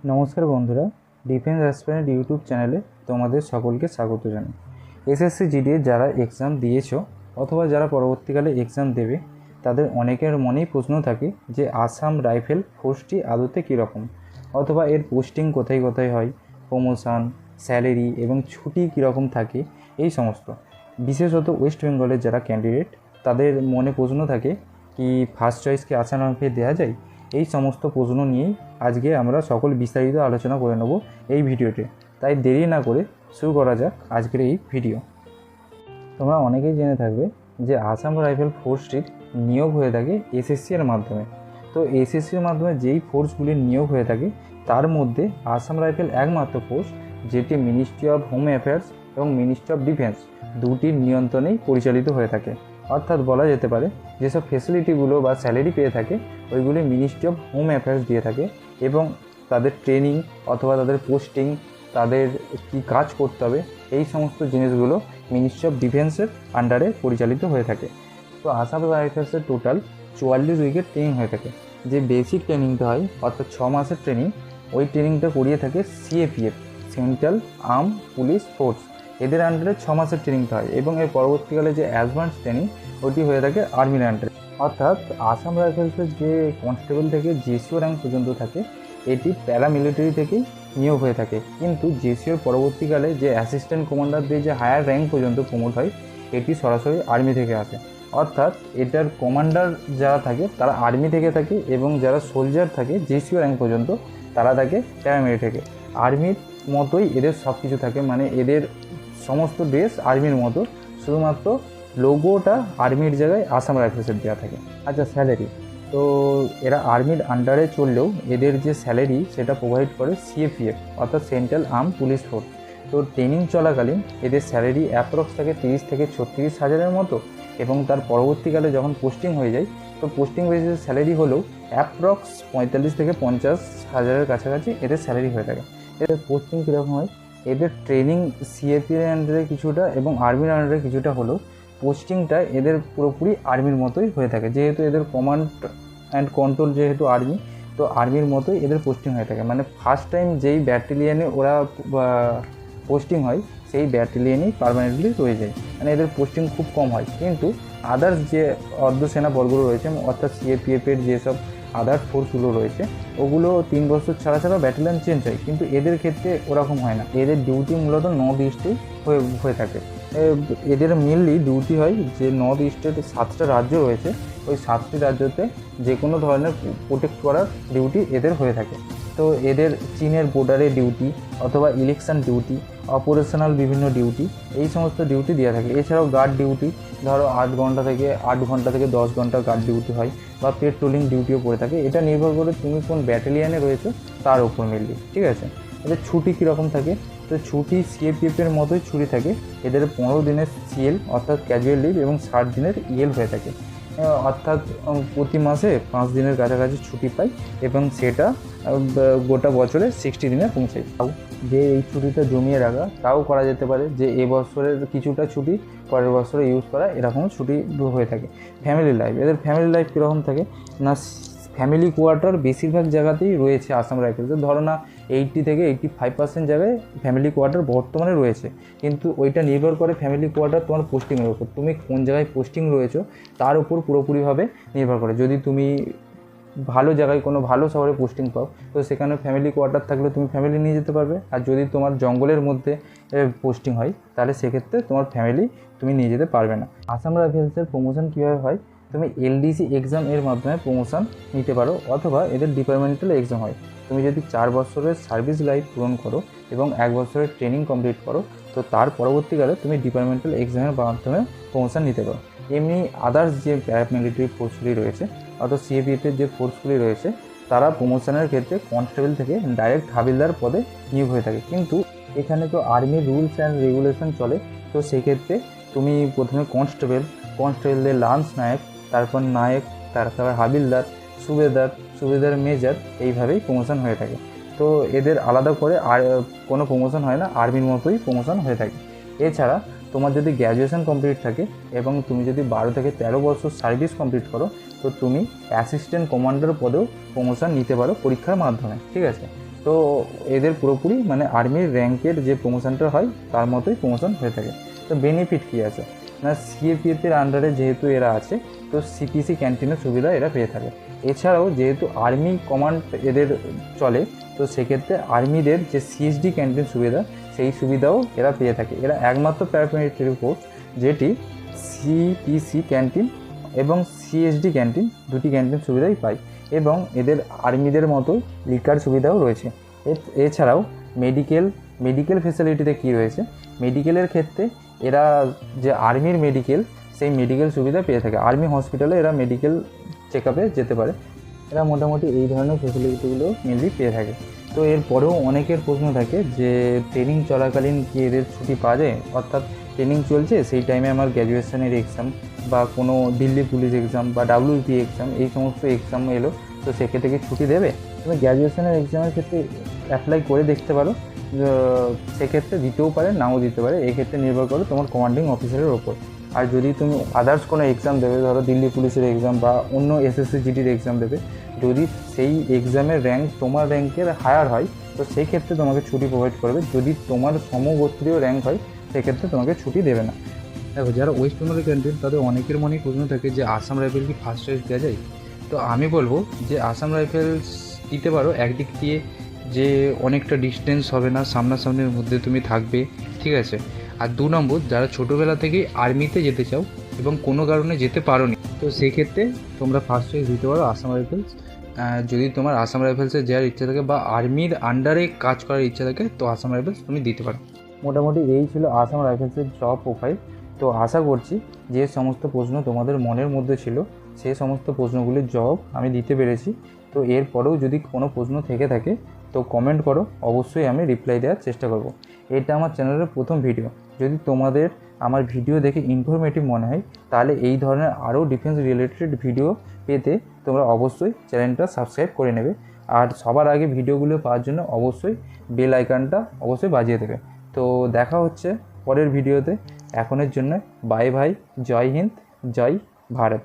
নমস্কার বন্ধুরা, defence aspirant YouTube চ্যানেলে তোমাদের সকলকে স্বাগত জানাই। এসএসসি জিডিএ যারা এক্সাম দিয়েছো অথবা যারা পরবর্তীকালে এক্সাম দেবে, তাদের অনেকের মনেই প্রশ্ন থাকে যে আসাম রাইফেল ফোর্সটি আদতে কীরকম, অথবা এর পোস্টিং কোথায় কোথায় হয়, প্রমোশন, স্যালারি এবং ছুটি কীরকম থাকে, এই সমস্ত। বিশেষত ওয়েস্ট বেঙ্গলের যারা ক্যান্ডিডেট, তাদের মনে প্রশ্ন থাকে কি ফার্স্ট চয়েসকে আসাম রাইফেল দেওয়া যায়। এই সমস্ত প্রশ্ন নিয়েই আজকে আমরা সকল বিস্তারিত আলোচনা করে নেব এই ভিডিওতে। তাই দেরি না করে শুরু করা যাক আজকের এই ভিডিও। তোমরা অনেকেই জেনে থাকবে যে আসাম রাইফেল ফোর্সটির নিয়োগ হয়ে থাকে এসএসসির মাধ্যমে। তো এসএসসির মাধ্যমে যেই ফোর্সগুলির নিয়োগ হয়ে থাকে তার মধ্যে আসাম রাইফেল একমাত্র ফোর্স যেটি মিনিস্ট্রি অফ হোম অ্যাফেয়ার্স এবং মিনিস্ট্রি অফ ডিফেন্স দুটির নিয়ন্ত্রণেই পরিচালিত হয়ে থাকে। অর্থাৎ বলা যেতে পারে যেসব ফেসিলিটিগুলো বা স্যালারি পেয়ে থাকে ওইগুলি মিনিস্ট্রি অফ হোম অ্যাফেয়ার্স দিয়ে থাকে, এবং তাদের ট্রেনিং অথবা তাদের পোস্টিং, তাদের কী কাজ করতে হবে, এই সমস্ত জিনিসগুলো মিনিস্ট্রি অফ ডিফেন্সের আন্ডারে পরিচালিত হয়ে থাকে। তো আসাম রাইফেলসের টোটাল 44 উইকের ট্রেনিং হয়ে থাকে। যে বেসিক ট্রেনিংটা হয় অর্থাৎ 6 মাসের ট্রেনিং, ওই ট্রেনিংটা করিয়ে থাকে CAPF, central arm police force, এদের আন্ডারে 6 মাসের ট্রেনিংটা হয়, এবং এর পরবর্তীকালে যে অ্যাডভান্স ট্রেনিং ওটি হয়ে থাকে আর্মির আন্ডারে। অর্থাৎ আসাম রাইফেলসের যে কনস্টেবল থেকে জেসিও র্যাঙ্ক পর্যন্ত থাকে এটি প্যারামিলিটারি থেকেই নিয়োগ হয়ে থাকে, কিন্তু জেসিওর পরবর্তীকালে যে অ্যাসিস্ট্যান্ট কমান্ডার দিয়ে যে হায়ার র্যাঙ্ক পর্যন্ত প্রমোট হয় এটি সরাসরি আর্মি থেকে আসে। অর্থাৎ এটার কমান্ডার যারা থাকে তারা আর্মি থেকে থাকে, এবং যারা সোলজার থাকে জেসিও র্যাঙ্ক পর্যন্ত তারা থাকে প্যারামিলিটারি থেকে। আর্মির মতোই এদের সব কিছু থাকে, মানে এদের সমস্ত ড্রেস আর্মির মতো, শুধুমাত্র লোগোটা আর্মির জায়গায় আসাম রাইফেলসের দেওয়া থাকে। আচ্ছা, স্যালারি তো এরা আর্মির আন্ডারে চললেও এদের যে স্যালারি সেটা প্রোভাইড করে সিএপিএফ অর্থাৎ সেন্ট্রাল আর্ম পুলিশ ফোর্স। তো ট্রেনিং চলাকালীন এদের স্যালারি অ্যাপ্রক্স থাকে 30 থেকে 36 হাজারের মতো, এবং তার পরবর্তীকালে যখন পোস্টিং হয়ে যায় তো পোস্টিং বেসিস স্যালারি হলেও অ্যাপ্রক্স 45 থেকে 50 হাজারের কাছাকাছি এদের স্যালারি হয়ে থাকে। এদের পোস্টিং কীরকম হয়, এদের ট্রেনিং সিএপির আন্ডারে কিছুটা এবং আর্মির আন্ডারে কিছুটা হলেও পোস্টিংটা এদের পুরোপুরি আর্মির মতোই হয়ে থাকে, যেহেতু এদের কমান্ড অ্যান্ড কন্ট্রোল যেহেতু আর্মি, তো আর্মির মতোই এদের পোস্টিং হয়ে থাকে। মানে ফার্স্ট টাইম যেই ব্যাটালিয়ানে ওরা পোস্টিং হয় সেই ব্যাটালিয়ানেই পার্মানেন্টলি রয়ে যায়, মানে এদের পোস্টিং খুব কম হয়। কিন্তু আদার্স যে অর্ধসেনা বলগুলো রয়েছে অর্থাৎ সিএপিএফের যেসব আদার্স ফোর্সগুলো রয়েছে ওগুলো 3 বছর ছাড়া ছাড়া ব্যাটালিয়ন চেঞ্জ হয়, কিন্তু এদের ক্ষেত্রে ওরকম হয় না। এদের ডিউটি মূলত নর্থ ইস্টেই হয়ে থাকে। এদের মেনলি ডিউটি হয় যে নর্থ ইস্টের 7টা রাজ্য রয়েছে, ওই 7টি রাজ্যতে যে কোনো ধরনের প্রোটেক্ট করার ডিউটি এদের হয়ে থাকে। তো এদের চীনের বর্ডারে ডিউটি অথবা ইলেকশন ডিউটি, অপারেশনাল বিভিন্ন ডিউটি, এই সমস্ত ডিউটি দেওয়া থাকে। এছাড়াও গার্ড ডিউটি, ধরো 8 ঘন্টা থেকে 10 ঘন্টা গার্ড ডিউটি হয়, বা পেট্রোলিং ডিউটিও পড়ে থাকে। এটা নির্ভর করে তুমি কোন ব্যাটালিয়ানে রয়েছো তার উপর মিললি, ঠিক আছে। এদের ছুটি কীরকম থাকে, তো ছুটি সিএপিএফের মতোই ছুটি থাকে। এদের 15 দিনের সিএল অর্থাৎ ক্যাজুয়াল লিভ এবং 60 দিনের ইএল হয়ে থাকে। অর্থাৎ প্রতি মাসে 5 দিনের কাছাকাছি ছুটি পাই, এবং সেটা গোটা বছরে 60 দিনে পৌঁছায়। তাও যে এই ছুটিটা জমিয়ে রাখা তাও করা যেতে পারে, যে এবছরের কিছুটা ছুটি পরের বছরে ইউজ করা, এরকম ছুটি হয়ে থাকে। ফ্যামিলি লাইফ, এদের ফ্যামিলি লাইফ কীরকম থাকে না, ফ্যামিলি কোয়ার্টার বেশিরভাগ জায়গাতেই রয়েছে আসাম রাইফেলসের। ধরো না 80 থেকে 85% জায়গায় ফ্যামিলি কোয়ার্টার বর্তমানে রয়েছে, কিন্তু ওইটা নির্ভর করে ফ্যামিলি কোয়ার্টার তোমার পোস্টিংয়ের উপর, তুমি কোন জায়গায় পোস্টিং রয়েছো তার উপর পুরোপুরিভাবে নির্ভর করে। যদি তুমি ভালো জায়গায় কোনো ভালো শহরে পোস্টিং পাও তো সেখানে ফ্যামিলি কোয়ার্টার থাকলে তুমি ফ্যামিলি নিয়ে যেতে পারবে, আর যদি তোমার জঙ্গলের মধ্যে পোস্টিং হয় তাহলে সেক্ষেত্রে তোমার ফ্যামিলি তুমি নিয়ে যেতে পারবে না। আসাম রাইফেলসের প্রমোশন কীভাবে হয়, তুমি এলডিসি এক্সাম এর মাধ্যমে প্রমোশন নিতে পারো, অথবা এদের ডিপার্টমেন্টাল এক্সাম হয়। তুমি যদি 4 বছরের সার্ভিস লাইফ পূরণ করো এবং 1 বছরের ট্রেনিং কমপ্লিট করো, তো তার পরবর্তীকালে তুমি ডিপার্টমেন্টাল এক্সামের মাধ্যমে প্রমোশন নিতে পারো। এমনি আদার্স যে প্যারামিলিটারি ফোর্সগুলি রয়েছে অর্থাৎ সিএপিএফের যে ফোর্সগুলি রয়েছে তারা প্রমোশনের ক্ষেত্রে কনস্টেবল থেকে ডাইরেক্ট হাবিলদার পদে নিয়োগ হয়ে থাকে। কিন্তু এখানে তো আর্মির রুলস অ্যান্ড রেগুলেশন চলে, তো সেক্ষেত্রে তুমি প্রথমে কনস্টেবলদের লান্স নায়ক, তারপর নায়ক, তারপর হাবিলদার, সুবেদার মেজর, এইভাবেই প্রমোশন হয়ে থাকে। তো এদের আলাদা করে আর কোনো প্রমোশন হয় না, আর্মির মতোই প্রমোশন হয়ে থাকে। এছাড়া তোমার যদি গ্র্যাজুয়েশন কমপ্লিট থাকে এবং তুমি যদি 12 থেকে 13 বছর সার্ভিস কমপ্লিট করো, তো তুমি অ্যাসিস্ট্যান্ট কমান্ডার পদেও প্রমোশন নিতে পারো পরীক্ষার মাধ্যমে, ঠিক আছে। তো এদের পুরোপুরি মানে আর্মির র্যাঙ্কের যে প্রমোশনটা হয় তার মতোই প্রমোশন হয়ে থাকে। তো বেনিফিট কী আছে না, সিএপিএফের আন্ডারে যেহেতু এরা আছে তো সিপিসি ক্যান্টিনের সুবিধা এরা পেয়ে থাকে। এছাড়াও যেহেতু আর্মি কমান্ড এদের চলে, তো সেক্ষেত্রে আর্মিদের যে সিএসডি ক্যান্টিন সুবিধা সেই সুবিধাও এরা পেয়ে থাকে। এরা একমাত্র প্যারামিলিটারি ফোর্স যেটি সিপিসি ক্যান্টিন এবং সিএসডি ক্যান্টিন দুটি ক্যান্টিন সুবিধাই পায়, এবং এদের আর্মিদের মতো লিকার সুবিধাও রয়েছে। এছাড়াও মেডিকেল ফেসিলিটিতে কী রয়েছে, মেডিকেলের ক্ষেত্রে এরা যে আর্মির মেডিকেল সেই মেডিকেল সুবিধা পেয়ে থাকে। আর্মি হসপিটালে এরা মেডিকেল চেক আপে যেতে পারে। এরা মোটামুটি এই ধরনের ফেসিলিটিগুলো মেনলি পেয়ে থাকে। তো এরপরেও অনেকের প্রশ্ন থাকে যে ট্রেনিং চলাকালীন কি এদের ছুটি পাওয়া যায়, অর্থাৎ ট্রেনিং চলছে সেই টাইমে আমার গ্র্যাজুয়েশনের এক্সাম বা কোনো দিল্লি পুলিশ এক্সাম বা ডাব্লিউপি এক্সাম এই সমস্ত এক্সাম এলো, তো সেক্ষেত্রে কি ছুটি দেবে? তুমি গ্র্যাজুয়েশনের এক্সামের ক্ষেত্রে অ্যাপ্লাই করে দেখতে পারো, সেক্ষেত্রে দিতেও পারে নাও দিতে পারে, এক্ষেত্রে নির্ভর করে তোমার কমান্ডিং অফিসারের ওপর। আর যদি তুমি আদার্স কোনো এক্সাম দেবে, ধরো দিল্লি পুলিশের এক্সাম বা অন্য এসএসসি জিডির এক্সাম দেবে, যদি সেই এক্সামের র্যাঙ্ক তোমার র্যাঙ্কের হায়ার হয় তো সেই ক্ষেত্রে তোমাকে ছুটি প্রোভাইড করবে। যদি তোমার সমগোত্রীয় র্যাঙ্ক হয় সেক্ষেত্রে তোমাকে ছুটি দেবে না। দেখো, যারা ওয়েস্ট বেঙ্গলের ক্যান্ডিডেট তাদের অনেকের মনেই প্রশ্ন থাকে যে আসাম রাইফেল কি ফার্স্ট চয়েস দেওয়া যায়? তো আমি বলবো যে আসাম রাইফেলস দিতে পারো, একদিক দিয়ে যে অনেকটা ডিস্টেন্স হবে না, সামনাসামনির মধ্যে তুমি থাকবে, ঠিক আছে। আর 2 নম্বর, যারা ছোটোবেলা থেকেই আর্মিতে যেতে চাও এবং কোনো কারণে যেতে পারোনি, তো সেক্ষেত্রে তোমরা ফার্স্ট চয়েস দিতে পারো আসাম রাইফেলস। যদি তোমার আসাম রাইফেলসে যাওয়ার ইচ্ছা থাকে বা আর্মির আন্ডারে কাজ করার ইচ্ছা থাকে তো আসাম রাইফেলস তুমি দিতে পারো। মোটামুটি এই ছিল আসাম রাইফেলসের জব প্রোফাইল। তো আশা করছি যে সমস্ত প্রশ্ন তোমাদের মনের মধ্যে ছিল সেই সমস্ত প্রশ্নগুলির জবাব আমি দিতে পেরেছি। তো এরপরেও যদি কোনো প্রশ্ন থেকে থাকে তো কমেন্ট করো, অবশ্যই আমি রিপ্লাই দেওয়ার চেষ্টা করব। এটা আমার চ্যানেলের প্রথম ভিডিও। যদি তোমাদের আমার ভিডিও দেখে ইনফরমেটিভ মনে হয় তাহলে এই ধরনের আরও ডিফেন্স রিলেটেড ভিডিও পেতে তোমরা অবশ্যই চ্যানেলটা সাবস্ক্রাইব করে নেবে। আর সবার আগে ভিডিওগুলো পাওয়ার জন্য অবশ্যই বেল আইকনটা অবশ্যই বাজিয়ে দেবে। তো দেখা হচ্ছে পরের ভিডিওতে। এখনের জন্য বাই ভাই, জয় হিন্দ, জয় ভারত।